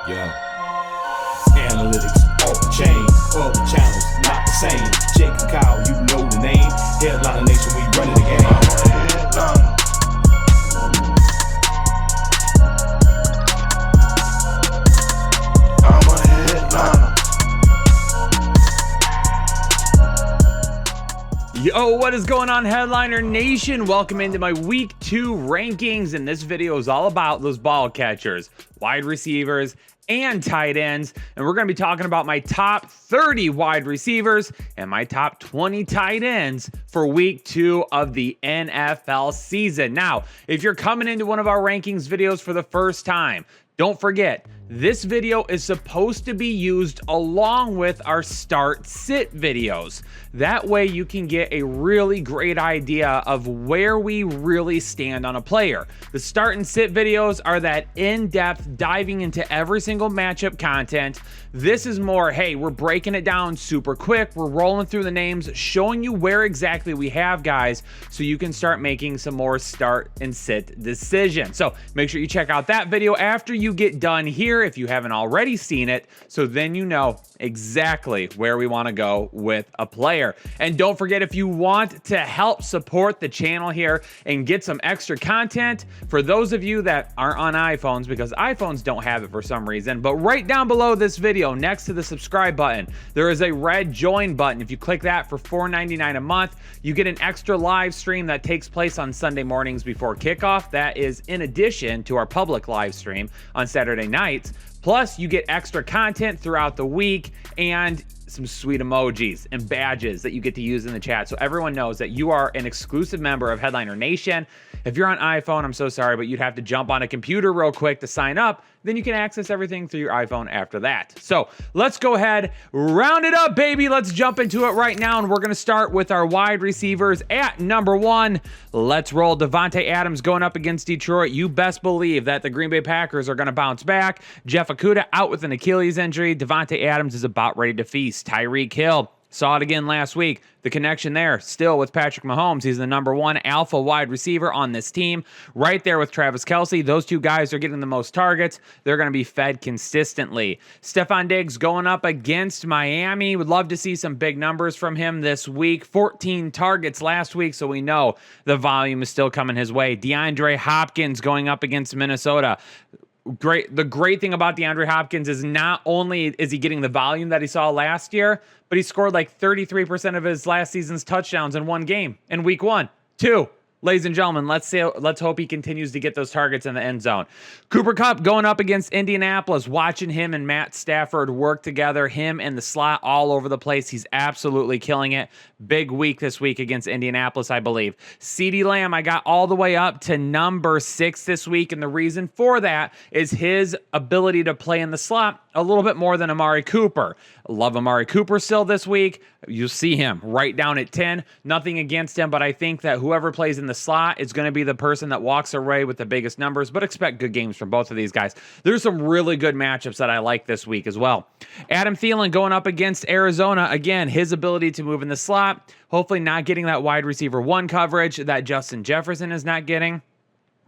Yeah. Analytics off the chain, other channels not the same. Jake and Kyle, you know the name. Headliner Nation, we running the game. I'm a headliner. Yo, what is going on, Headliner Nation? Welcome into my Week 2 rankings, and this video is all about those ball catchers, wide receivers, and tight ends. And we're going to be talking about my top 30 wide receivers and my top 20 tight ends for Week 2 of the NFL season. Now, if you're coming into one of our rankings videos for the first time, don't forget, this video is supposed to be used along with our start-sit videos. That way you can get a really great idea of where we really stand on a player. The start and sit videos are that in-depth diving into every single matchup content. This is more, hey, we're breaking it down super quick. We're rolling through the names, showing you where exactly we have guys so you can start making some more start and sit decisions. So make sure you check out that video after you get done here if you haven't already seen it, so then you know exactly where we want to go with a player. And don't forget, if you want to help support the channel here and get some extra content, for those of you that aren't on iPhones, because iPhones don't have it for some reason, but right down below this video next to the subscribe button there is a red join button. If you click that for $4.99 a month, you get an extra live stream that takes place on Sunday mornings before kickoff. That is in addition to our public live stream on Saturday nights. Plus, you get extra content throughout the week and some sweet emojis and badges that you get to use in the chat, so everyone knows that you are an exclusive member of Headliner Nation. If you're on iPhone, I'm so sorry, but you'd have to jump on a computer real quick to sign up. Then you can access everything through your iPhone after that. So let's go ahead, round it up, baby. Let's jump into it right now, and we're going to start with our wide receivers at number 1. Let's roll. Davante Adams going up against Detroit. You best believe that the Green Bay Packers are going to bounce back. Jeff Okudah out with an Achilles injury. Davante Adams is about ready to feast. Tyreek Hill, saw it again last week. The connection there still with Patrick Mahomes. He's the number 1 alpha wide receiver on this team, right there with Travis Kelce. Those two guys are getting the most targets. They're going to be fed consistently. Stefon Diggs going up against Miami. Would love to see some big numbers from him this week. 14 targets last week, so we know the volume is still coming his way. DeAndre Hopkins going up against Minnesota. The great thing about DeAndre Hopkins is not only is he getting the volume that he saw last year, but he scored like 33% of his last season's touchdowns in one game in week 1. 2. Ladies and gentlemen, let's hope he continues to get those targets in the end zone. Cooper Kupp going up against Indianapolis. Watching him and Matt Stafford work together, him and the slot all over the place. He's absolutely killing it. Big week this week against Indianapolis, I believe. CeeDee Lamb, I got all the way up to number 6 this week, and the reason for that is his ability to play in the slot a little bit more than Amari Cooper. Love Amari Cooper still this week. You see him right down at 10. Nothing against him, but I think that whoever plays in the slot is going to be the person that walks away with the biggest numbers, but expect good games from both of these guys. There's some really good matchups that I like this week as well. Adam Thielen going up against Arizona. Again, his ability to move in the slot, hopefully not getting that wide receiver 1 coverage that Justin Jefferson is not getting.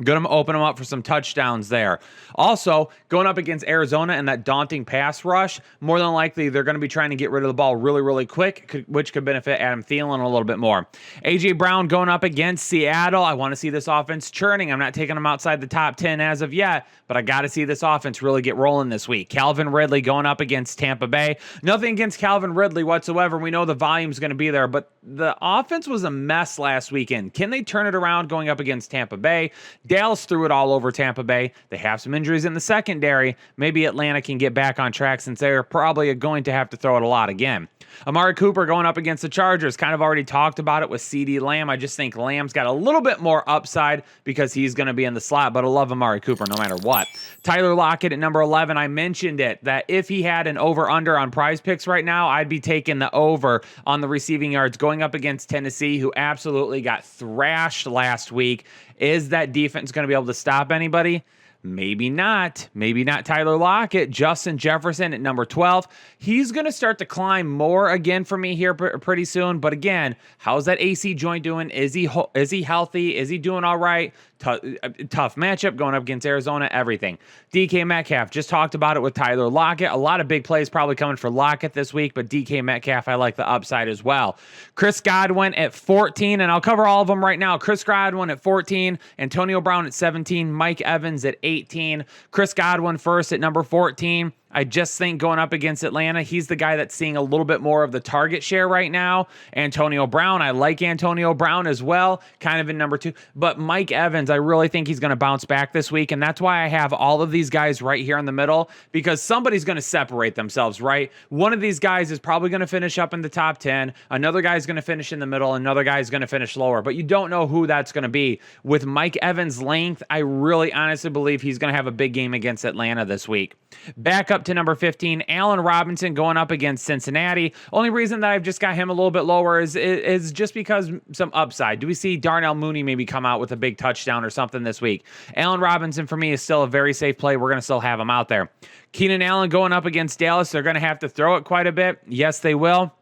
Going to open them up for some touchdowns there. Also, going up against Arizona and that daunting pass rush, more than likely they're going to be trying to get rid of the ball really, really quick, which could benefit Adam Thielen a little bit more. A.J. Brown going up against Seattle. I want to see this offense churning. I'm not taking them outside the top 10 as of yet, but I got to see this offense really get rolling this week. Calvin Ridley going up against Tampa Bay. Nothing against Calvin Ridley whatsoever. We know the volume's going to be there, but the offense was a mess last weekend. Can they turn it around going up against Tampa Bay? Dallas threw it all over Tampa Bay. They have some injuries in the secondary. Maybe Atlanta can get back on track since they're probably going to have to throw it a lot again. Amari Cooper going up against the Chargers. Kind of already talked about it with CeeDee Lamb. I just think Lamb's got a little bit more upside because he's going to be in the slot, but I love Amari Cooper no matter what. Tyler Lockett at number 11. I mentioned it, that if he had an over-under on Prize Picks right now, I'd be taking the over on the receiving yards going up against Tennessee, who absolutely got thrashed last week. Is that defense going to be able to stop anybody? Maybe not. Maybe not Tyler Lockett. Justin Jefferson at number 12. He's going to start to climb more again for me here pretty soon. But again, how's that AC joint doing? Is he healthy? Is he doing all right? tough matchup going up against Arizona, everything. DK Metcalf, just talked about it with Tyler Lockett. A lot of big plays probably coming for Lockett this week, but DK Metcalf, I like the upside as well. Chris Godwin at 14, and I'll cover all of them right now. Chris Godwin at 14, Antonio Brown at 17, Mike Evans at 18. Chris Godwin first at number 14. I just think going up against Atlanta, he's the guy that's seeing a little bit more of the target share right now. Antonio Brown, I like Antonio Brown as well, kind of in number 2. But Mike Evans, I really think he's going to bounce back this week, and that's why I have all of these guys right here in the middle, because somebody's going to separate themselves, right? One of these guys is probably going to finish up in the top 10. Another guy's going to finish in the middle. Another guy's going to finish lower, but you don't know who that's going to be. With Mike Evans' length, I really honestly believe he's going to have a big game against Atlanta this week. Back up to number 15, Allen Robinson going up against Cincinnati. Only reason that I've just got him a little bit lower is just because some upside. Do we see Darnell Mooney maybe come out with a big touchdown or something this week? Allen Robinson for me is still a very safe play. We're going to still have him out there. Keenan Allen going up against Dallas. They're going to have to throw it quite a bit. Yes, they will.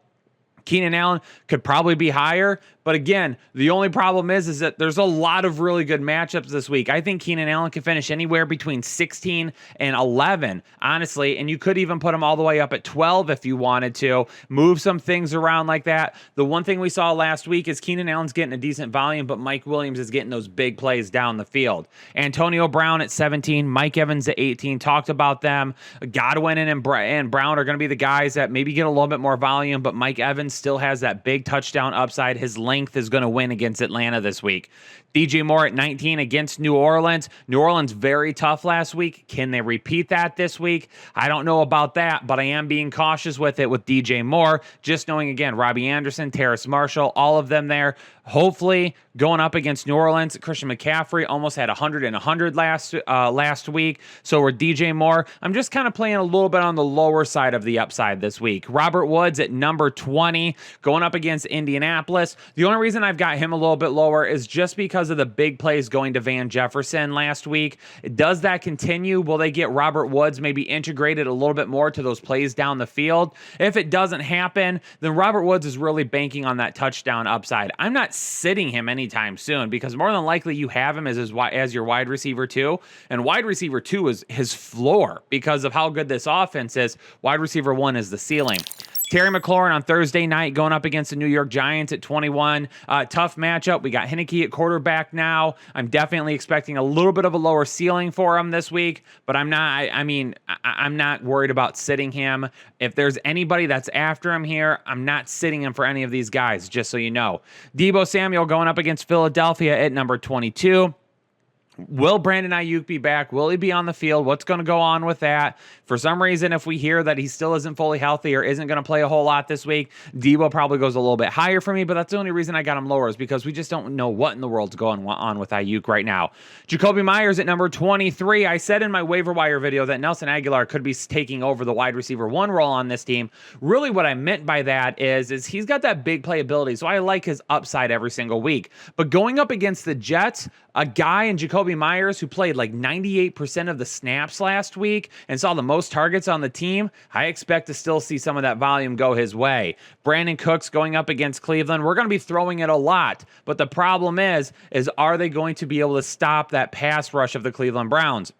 Keenan Allen could probably be higher, but again, the only problem is that there's a lot of really good matchups this week. I think Keenan Allen can finish anywhere between 16 and 11, honestly, and you could even put him all the way up at 12 if you wanted to. Move some things around like that. The one thing we saw last week is Keenan Allen's getting a decent volume, but Mike Williams is getting those big plays down the field. Antonio Brown at 17, Mike Evans at 18, talked about them. Godwin and Brown are going to be the guys that maybe get a little bit more volume, but Mike Evans still has that big touchdown upside. His length is going to win against Atlanta this week. DJ Moore at 19 against New Orleans. New Orleans very tough last week. Can they repeat that this week? I don't know about that, but I am being cautious with it with DJ Moore. Just knowing, again, Robbie Anderson, Terrace Marshall, all of them there. Hopefully, going up against New Orleans, Christian McCaffrey almost had 100 and 100 last week. So we're DJ Moore. I'm just kind of playing a little bit on the lower side of the upside this week. Robert Woods at number 20, going up against Indianapolis. The only reason I've got him a little bit lower is just because of the big plays going to Van Jefferson last week. Does that continue? Will they get Robert Woods maybe integrated a little bit more to those plays down the field? If it doesn't happen, then Robert Woods is really banking on that touchdown upside. I'm not sitting him anytime soon because more than likely you have him as your wide receiver 2, and wide receiver 2 is his floor because of how good this offense is. Wide receiver 1 is the ceiling. Terry McLaurin on Thursday night going up against the New York Giants at 21. Tough matchup. We got Heineke at quarterback now. I'm definitely expecting a little bit of a lower ceiling for him this week, but I'm not worried about sitting him. If there's anybody that's after him here, I'm not sitting him for any of these guys, just so you know. Deebo Samuel going up against Philadelphia at number 22. Will Brandon Ayuk be back? Will he be on the field? What's going to go on with that? For some reason, if we hear that he still isn't fully healthy or isn't going to play a whole lot this week, Deebo probably goes a little bit higher for me, but that's the only reason I got him lower is because we just don't know what in the world's going on with Ayuk right now. Jacoby Myers at number 23. I said in my waiver wire video that Nelson Aguilar could be taking over the wide receiver 1 role on this team. Really what I meant by that is he's got that big playability, so I like his upside every single week. But going up against the Jets, a guy in Jacoby Myers who played like 98% of the snaps last week and saw the most targets on the team, I expect to still see some of that volume go his way. Brandon Cooks going up against Cleveland. We're going to be throwing it a lot, but the problem is are they going to be able to stop that pass rush of the Cleveland Browns?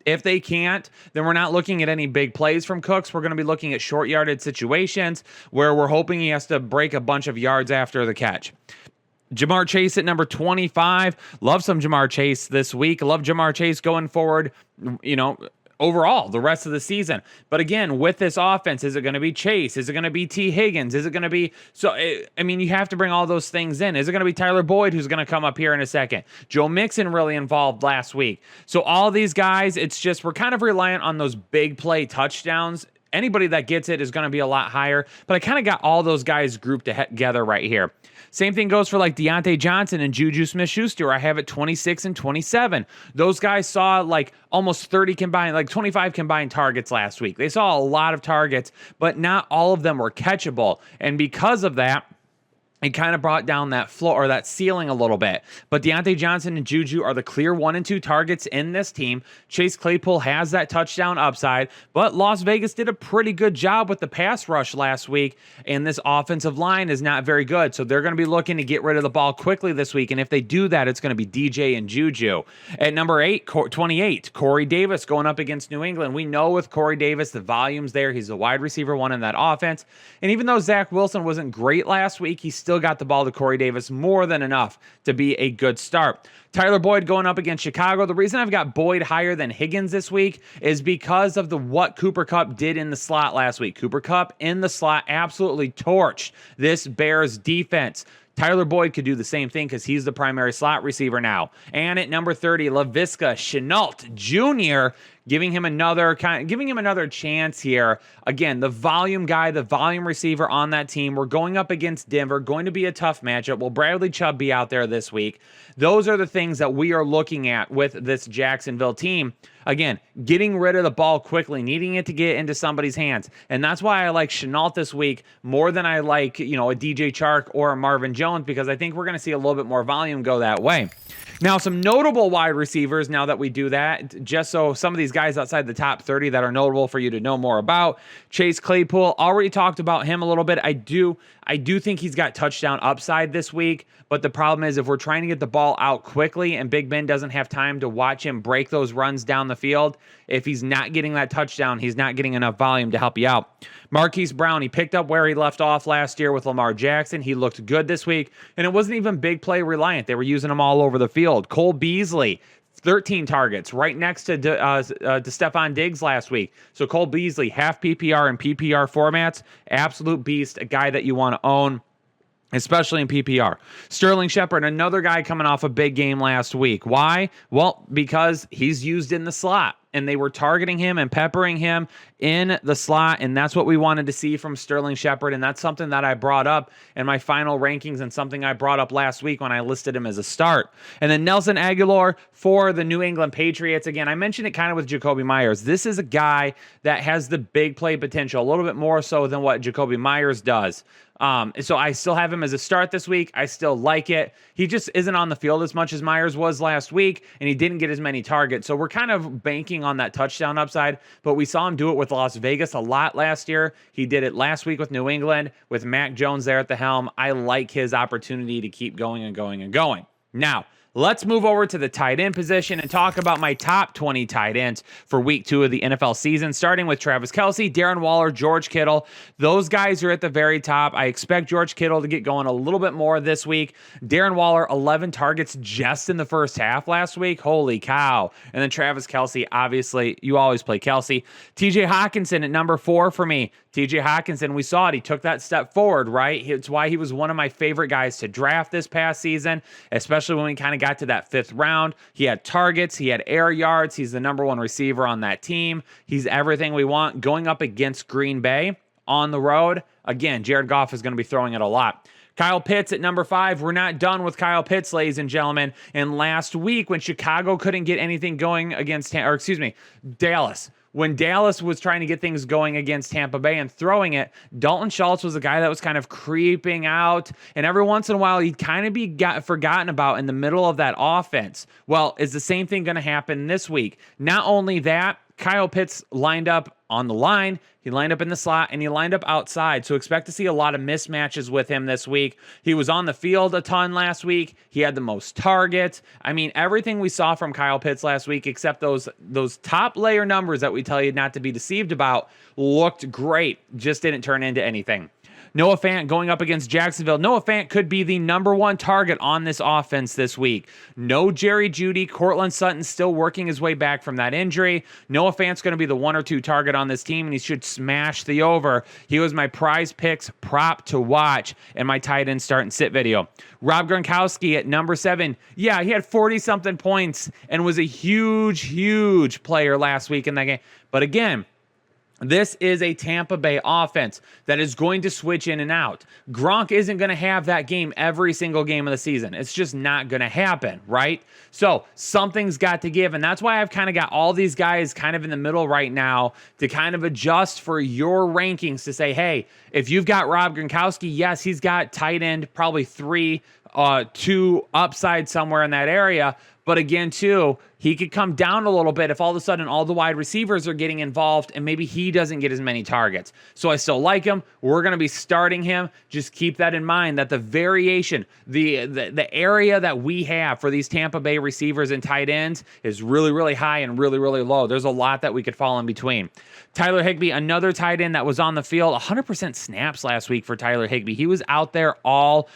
If they can't, then we're not looking at any big plays from Cooks. We're going to be looking at short yarded situations where we're hoping he has to break a bunch of yards after the catch. Jamar Chase at number 25. Love some Jamar Chase this week. Love Jamar Chase going forward, overall the rest of the season. But again, with this offense, is it going to be Chase? Is it going to be T. Higgins? Is it going to be... you have to bring all those things in. Is it going to be Tyler Boyd, who's going to come up here in a second? Joe Mixon really involved last week. So all these guys, it's just we're kind of reliant on those big play touchdowns. Anybody that gets it is going to be a lot higher. But I kind of got all those guys grouped together right here. Same thing goes for like Deontay Johnson and Juju Smith-Schuster. I have it 26 and 27. Those guys saw like almost 30 combined, like 25 combined targets last week. They saw a lot of targets, but not all of them were catchable. And because of that, it kind of brought down that floor or that ceiling a little bit. But Deontay Johnson and Juju are the clear 1 and 2 targets in this team. Chase Claypool has that touchdown upside, but Las Vegas did a pretty good job with the pass rush last week, and this offensive line is not very good. So they're going to be looking to get rid of the ball quickly this week, and if they do that, it's going to be DJ and Juju. At number 28, Corey Davis going up against New England. We know with Corey Davis, the volume's there. He's the wide receiver 1 in that offense, and even though Zach Wilson wasn't great last week, he still got the ball to Corey Davis more than enough to be a good start. Tyler Boyd going up against Chicago. The reason I've got Boyd higher than Higgins this week is because of what Cooper Kupp did in the slot last week. Cooper Kupp in the slot absolutely torched this Bears defense. Tyler Boyd could do the same thing because he's the primary slot receiver now. And at number 30, Laviska Shenault Jr., giving him another chance here. Again, the volume guy, the volume receiver on that team. We're going up against Denver, going to be a tough matchup. Will Bradley Chubb be out there this week? Those are the things that we are looking at with this Jacksonville team. Again, getting rid of the ball quickly, needing it to get into somebody's hands. And that's why I like Shenault this week more than I like, a DJ Chark or a Marvin Jones, because I think we're going to see a little bit more volume go that way. Now, some notable wide receivers, now that we do that, just so some of these guys outside the top 30 that are notable for you to know more about. Chase Claypool, already talked about him a little bit. I do think he's got touchdown upside this week, but the problem is if we're trying to get the ball out quickly and Big Ben doesn't have time to watch him break those runs down the field, if he's not getting that touchdown, he's not getting enough volume to help you out. Marquise Brown, he picked up where he left off last year with Lamar Jackson. He looked good this week, and it wasn't even big play reliant. They were using him all over the field. Cole Beasley, 13 targets, right next to Stephon Diggs last week. So Cole Beasley, half PPR and PPR formats, absolute beast, a guy that you want to own, especially in PPR. Sterling Shepard, another guy coming off a big game last week. Why? Well, because he's used in the slot, and they were targeting him and peppering him in the slot, and that's what we wanted to see from Sterling Shepard, and that's something that I brought up in my final rankings and something I brought up last week when I listed him as a start. And then Nelson Aguilar for the New England Patriots. Again, I mentioned it kind of with Jacoby Myers. This is a guy that has the big play potential, a little bit more so than what Jacoby Myers does. So I still have him as a start this week. I still like it. He just isn't on the field as much as Myers was last week, and he didn't get as many targets. So we're kind of banking on that touchdown upside, but we saw him do it with Las Vegas a lot last year. He did it last week with New England with Mac Jones there at the helm. I like his opportunity to keep going and going and going. Now, let's move over to the tight end position and talk about my top 20 tight ends for week 2 of the NFL season, starting with Travis Kelce, Darren Waller, George Kittle. Those guys are at the very top. I expect George Kittle to get going a little bit more this week. Darren Waller, 11 targets just in the first half last week. Holy cow. And then Travis Kelce, obviously, you always play Kelce. TJ Hawkinson at number 4 for me. TJ Hawkinson, we saw it. He took that step forward, right? It's why he was one of my favorite guys to draft this past season, especially when we kind of got to that 5th round. He had targets. He had air yards. He's the number 1 receiver on that team. He's everything we want. Going up against Green Bay on the road, again, Jared Goff is going to be throwing it a lot. Kyle Pitts at number 5. We're not done with Kyle Pitts, ladies and gentlemen. And last week, when Chicago couldn't get anything going against, Dallas. When Dallas was trying to get things going against Tampa Bay and throwing it, Dalton Schultz was a guy that was kind of creeping out, and every once in a while he'd kind of be forgotten about in the middle of that offense. Well, is the same thing going to happen this week? Not only that, Kyle Pitts lined up on the line, he lined up in the slot, and he lined up outside. So expect to see a lot of mismatches with him this week. He was on the field a ton last week. He had the most targets. I mean, everything we saw from Kyle Pitts last week, except those top layer numbers that we tell you not to be deceived about, looked great. Just didn't turn into anything. Noah Fant going up against Jacksonville. Noah Fant could be the number 1 target on this offense this week. No Jerry Jeudy. Cortland Sutton still working his way back from that injury. Noah Fant's going to be the 1 or 2 target on this team, and he should smash the over. He was my prize picks prop to watch in my tight end start and sit video. Rob Gronkowski at number 7. Yeah, he had 40-something points and was a huge, huge player last week in that game. But again, This is a Tampa Bay offense that is going to switch in and out. Gronk isn't going to have that game every single game of the season. It's just not going to happen, right? So something's got to give, and that's why I've kind of got all these guys kind of in the middle right now to kind of adjust for your rankings to say, hey, if you've got Rob Gronkowski, yes, he's got tight end, probably 3, 2 upside somewhere in that area. But again, too, he could come down a little bit if all of a sudden all the wide receivers are getting involved and maybe he doesn't get as many targets. So I still like him. We're going to be starting him. Just keep that in mind that the variation, the area that we have for these Tampa Bay receivers and tight ends is really, really high and really, really low. There's a lot that we could fall in between. Tyler Higbee, another tight end that was on the field, 100% snaps last week for Tyler Higbee. He was out there all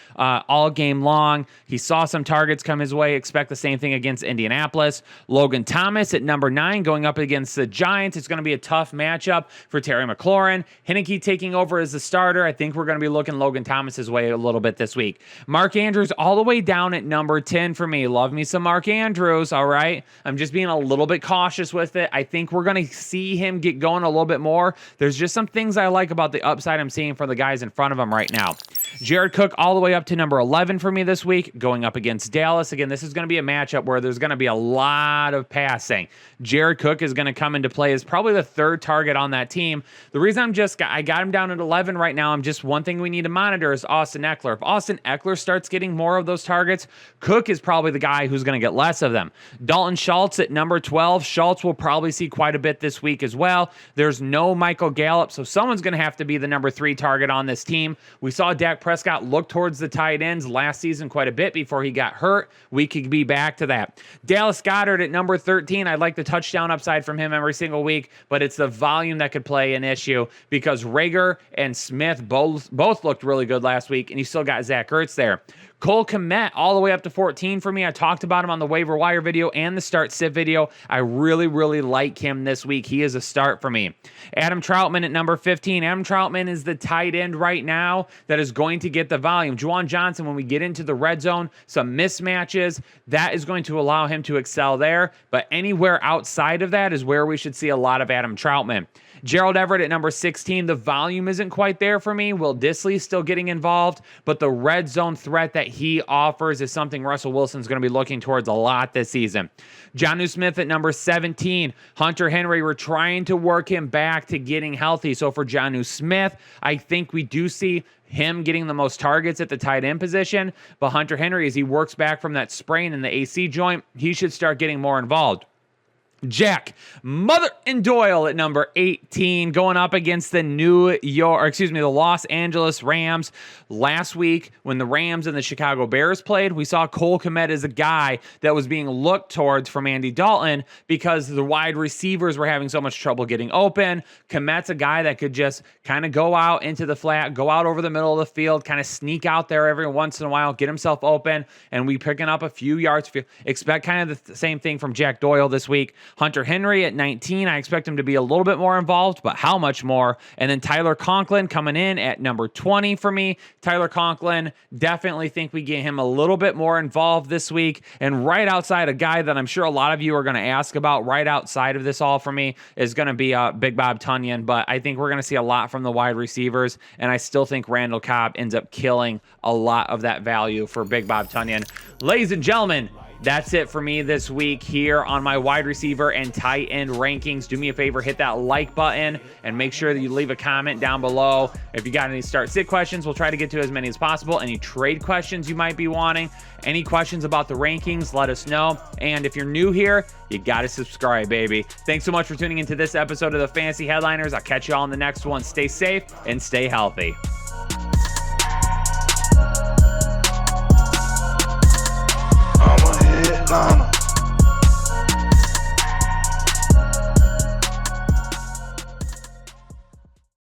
game long. He saw some targets come his way. Expect the same thing against Indianapolis. Logan Thomas at number 9 going up against the Giants. It's going to be a tough matchup for Terry McLaurin. Heineke taking over as the starter. I think we're going to be looking Logan Thomas's way a little bit this week. Mark Andrews all the way down at number 10 for me. Love me some Mark Andrews, all right? I'm just being a little bit cautious with it. I think we're going to see him get going a little bit more. There's just some things I like about the upside I'm seeing for the guys in front of him right now. Jared Cook all the way up to number 11 for me this week, going up against Dallas. Again, this is going to be a matchup where there's going to be a lot of passing. Jared Cook is going to come into play as probably the 3rd target on that team. The reason I got him down at 11 right now, one thing we need to monitor is Austin Eckler. If Austin Eckler starts getting more of those targets, Cook is probably the guy who's going to get less of them. Dalton Schultz at number 12. Schultz will probably see quite a bit this week as well. There's no Michael Gallup, so someone's going to have to be the number 3 target on this team. We saw Dak Prescott look towards the tight ends last season quite a bit before he got hurt. We could be back to that. Dallas Goedert at number 13. I'd like the touchdown upside from him every single week, but it's the volume that could play an issue because Rager and Smith both looked really good last week, and you still got Zach Ertz there. Cole Kmet all the way up to 14 for me. I talked about him on the waiver wire video and the start sit video. I really, really like him this week. He is a start for me. Adam Troutman at number 15. Adam Troutman is the tight end right now that is going to get the volume. Juwan Johnson, when we get into the red zone, some mismatches, that is going to allow him to excel there. But anywhere outside of that is where we should see a lot of Adam Troutman. Gerald Everett at number 16. The volume isn't quite there for me. Will Dissly still getting involved, but the red zone threat that he offers is something Russell Wilson's going to be looking towards a lot this season. Jonnu Smith at number 17. Hunter Henry, we're trying to work him back to getting healthy. So for Jonnu Smith, I think we do see him getting the most targets at the tight end position, but Hunter Henry, as he works back from that sprain in the AC joint, he should start getting more involved. Jack Mother and Doyle at number 18 going up against the Los Angeles Rams. Last week when the Rams and the Chicago Bears played, we saw Cole Kmet as a guy that was being looked towards from Andy Dalton because the wide receivers were having so much trouble getting open. Kmet's a guy that could just kind of go out into the flat, go out over the middle of the field, kind of sneak out there every once in a while, get himself open, and we picking up a few yards. Expect kind of the same thing from Jack Doyle this week. Hunter Henry at 19, I expect him to be a little bit more involved, but how much more? And then Tyler Conklin coming in at number 20 for me. Tyler Conklin, definitely think we get him a little bit more involved this week. And right outside, a guy that I'm sure a lot of you are going to ask about right outside of this all for me is going to be Big Bob Tonyan, but I think we're going to see a lot from the wide receivers, and I still think Randall Cobb ends up killing a lot of that value for Big Bob Tonyan. Ladies and gentlemen, that's it for me this week here on my wide receiver and tight end rankings. Do me a favor, hit that like button and make sure that you leave a comment down below. If you got any start sit questions, we'll try to get to as many as possible. Any trade questions you might be wanting, any questions about the rankings, let us know. And if you're new here, you got to subscribe, baby. Thanks so much for tuning into this episode of the Fantasy Headliners. I'll catch you all in the next one. Stay safe and stay healthy. Headliner.